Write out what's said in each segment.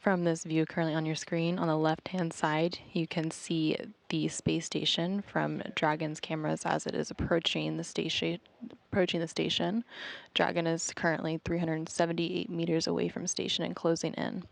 From this view currently on your screen, on the left-hand side, you can see the space station from Dragon's cameras as it is approaching the station. Dragon is currently 378 meters away from station and closing in.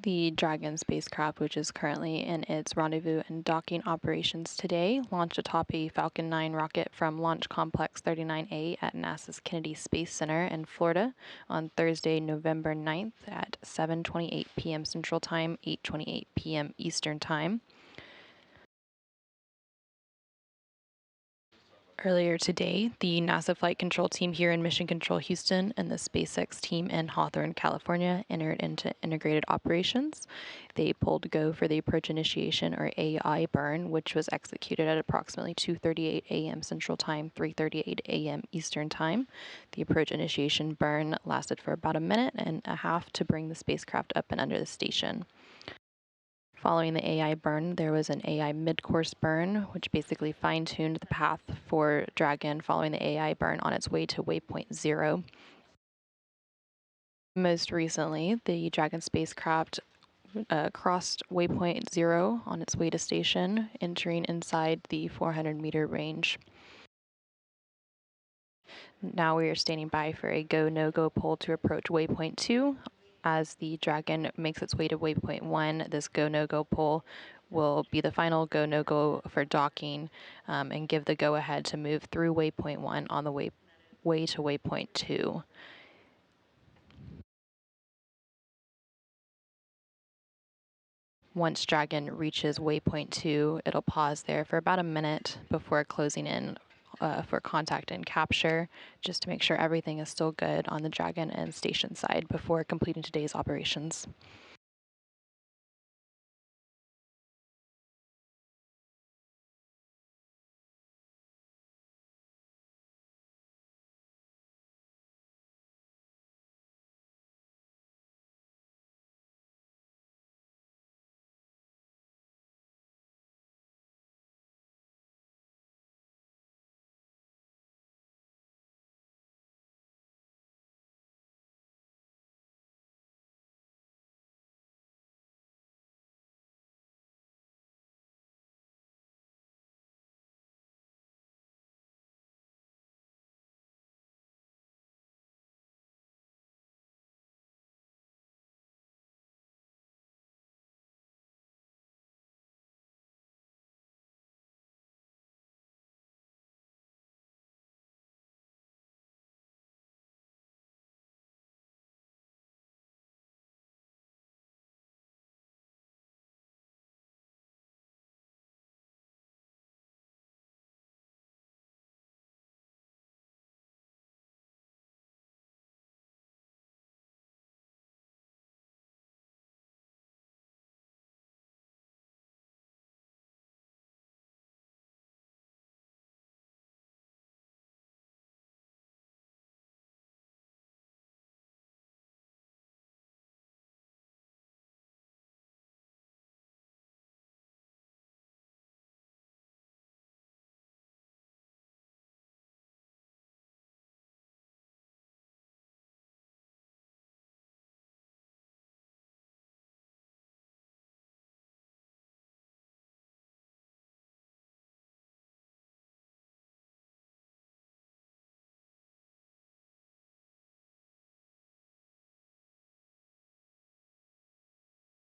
The Dragon spacecraft, which is currently in its rendezvous and docking operations today, launched atop a Falcon 9 rocket from Launch Complex 39A at NASA's Kennedy Space Center in Florida on Thursday, November 9th at 7:28 p.m. Central Time, 8:28 p.m. Eastern Time. Earlier today, the NASA Flight Control team here in Mission Control Houston and the SpaceX team in Hawthorne, California entered into integrated operations. They pulled go for the approach initiation, or AI burn, which was executed at approximately 2:38 a.m. Central Time, 3:38 a.m. Eastern Time. The approach initiation burn lasted for about a minute and a half to bring the spacecraft up and under the station. Following the AI burn, there was an AI mid-course burn, which basically fine-tuned the path for Dragon following the AI burn on its way to waypoint 0. Most recently, the Dragon spacecraft crossed waypoint 0 on its way to station, entering inside the 400-meter range. Now we are standing by for a go, no-go poll to approach waypoint 2. As the Dragon makes its way to waypoint 1, this go, no-go poll will be the final go, no-go for docking and give the go-ahead to move through waypoint 1 on the way to waypoint 2. Once Dragon reaches waypoint 2, it'll pause there for about a minute before closing in for contact and capture, just to make sure everything is still good on the Dragon and station side before completing today's operations.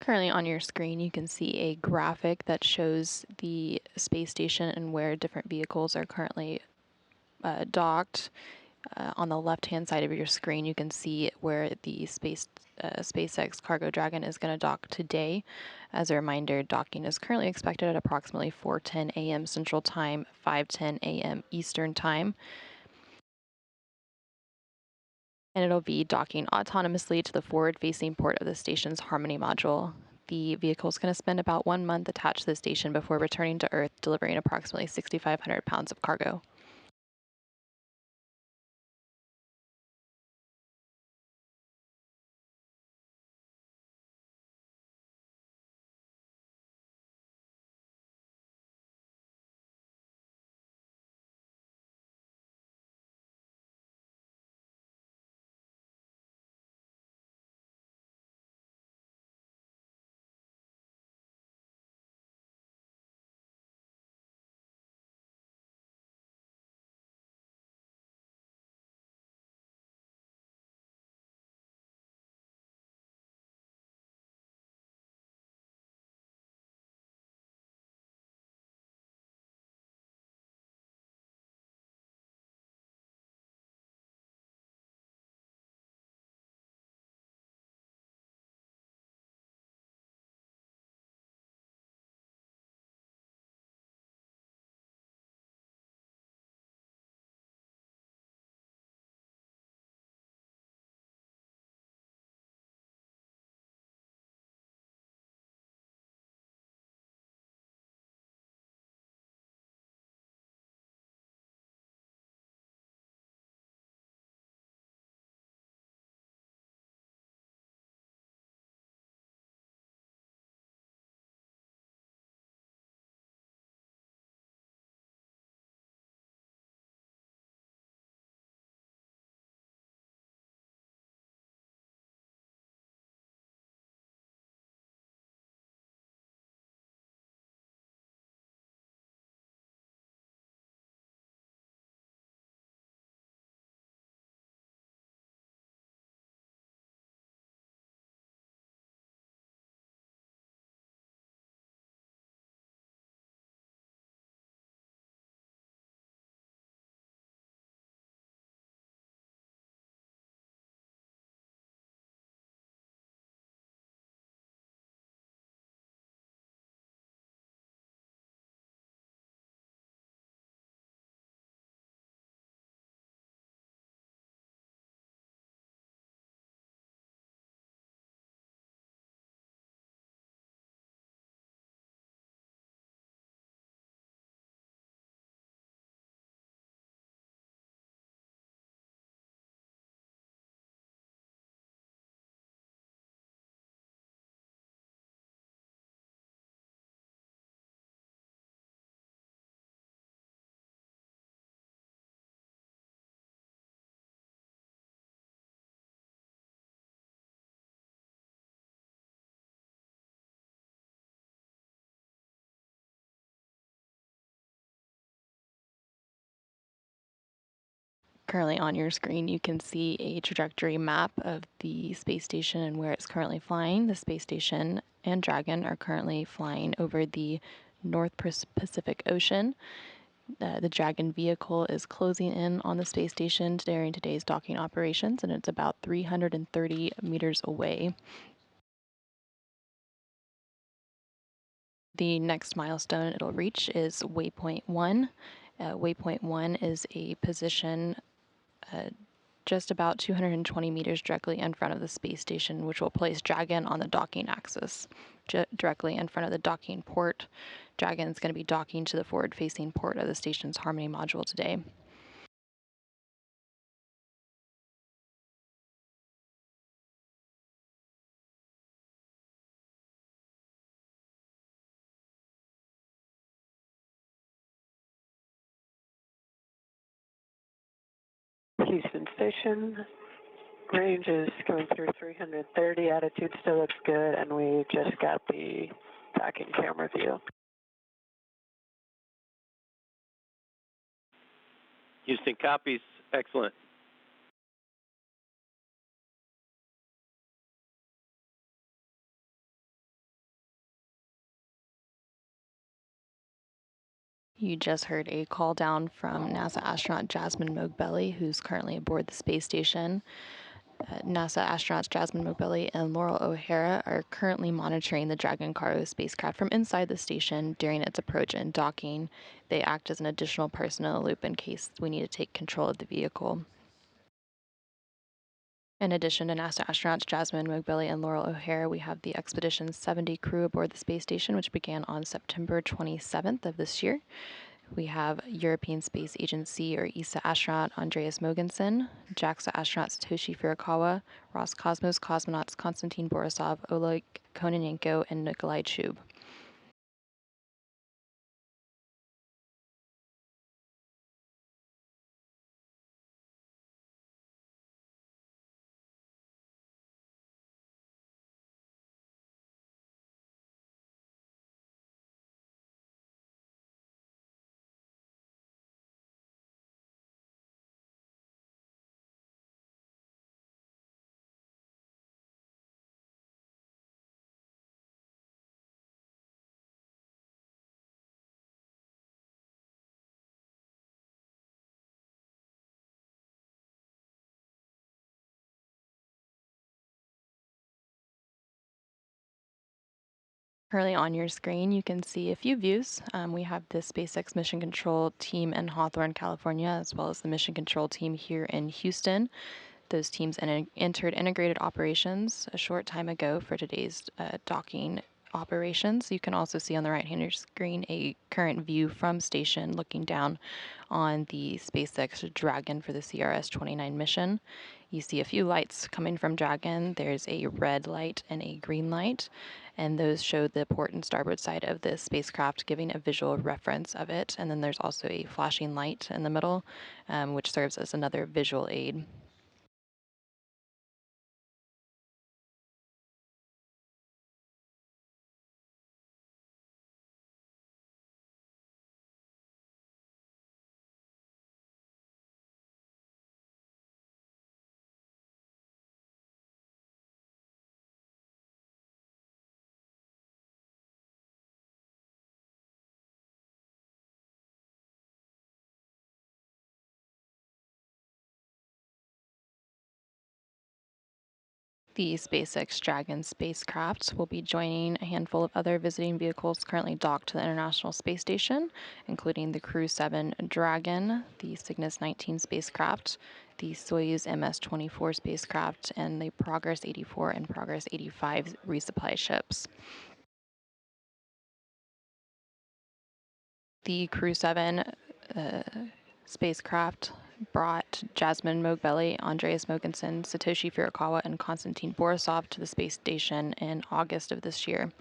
Currently on your screen, you can see a graphic that shows the space station and where different vehicles are currently docked. On the left-hand side of your screen, you can see where the SpaceX Cargo Dragon is going to dock today. As a reminder, docking is currently expected at approximately 4:10 a.m. Central Time, 5:10 a.m. Eastern Time. And it'll be docking autonomously to the forward-facing port of the station's Harmony module. The vehicle is going to spend about 1 month attached to the station before returning to Earth, delivering approximately 6,500 pounds of cargo. Currently on your screen, you can see a trajectory map of the space station and where it's currently flying. The space station and Dragon are currently flying over the North Pacific Ocean. The Dragon vehicle is closing in on the space station during today's docking operations, and it's about 330 meters away. The next milestone it'll reach is Waypoint 1. Waypoint 1 is a position just about 220 meters directly in front of the space station, which will place Dragon on the docking axis, directly in front of the docking port. Dragon is going to be docking to the forward-facing port of the station's Harmony module today. Houston Station, range is going through 330, attitude still looks good, and we just got the docking camera view. Houston copies. Excellent. You just heard a call down from NASA astronaut Jasmine Mogbelli, who's currently aboard the space station. NASA astronauts Jasmine Mogbelli and Laurel O'Hara are currently monitoring the Dragon cargo spacecraft from inside the station during its approach and docking. They act as an additional person in the loop in case we need to take control of the vehicle. In addition to NASA astronauts Jasmine Mogbelli and Laurel O'Hara, we have the Expedition 70 crew aboard the space station, which began on September 27th of this year. We have European Space Agency, or ESA astronaut Andreas Mogensen, JAXA astronaut Satoshi Furukawa, Roscosmos cosmonauts Konstantin Borisov, Oleg Kononenko, and Nikolai Chub. Currently on your screen, you can see a few views. We have the SpaceX Mission Control team in Hawthorne, California, as well as the Mission Control team here in Houston. Those teams entered integrated operations a short time ago for today's docking operations. You can also see on the right-hand of your screen a current view from station looking down on the SpaceX Dragon for the CRS-29 mission. You see a few lights coming from Dragon. There's a red light and a green light, and those show the port and starboard side of the spacecraft, giving a visual reference of it. And then there's also a flashing light in the middle, which serves as another visual aid. The SpaceX Dragon spacecraft will be joining a handful of other visiting vehicles currently docked to the International Space Station, including the Crew 7 Dragon, the Cygnus 19 spacecraft, the Soyuz MS-24 spacecraft, and the Progress 84 and Progress 85 resupply ships. The Crew 7 spacecraft brought Jasmine Mogbelli, Andreas Mogensen, Satoshi Furukawa, and Konstantin Borisov to the space station in August of this year.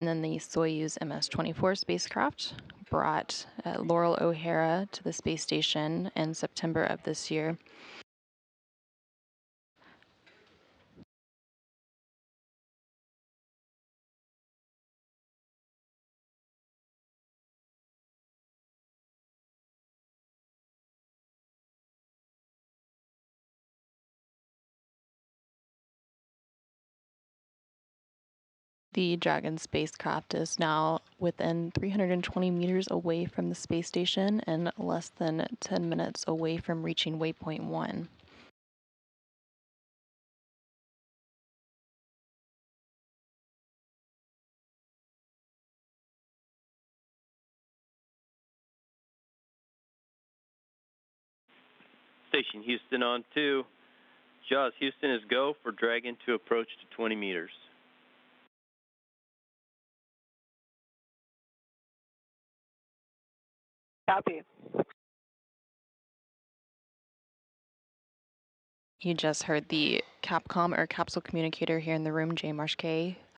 And then the Soyuz MS-24 spacecraft brought Laurel O'Hara to the space station in September of this year. The Dragon spacecraft is now within 320 meters away from the space station and less than 10 minutes away from reaching waypoint 1. Station Houston on 2. Jaws Houston is go for Dragon to approach to 20 meters. Copy. You just heard the Capcom or capsule communicator here in the room, Jay Marshkay,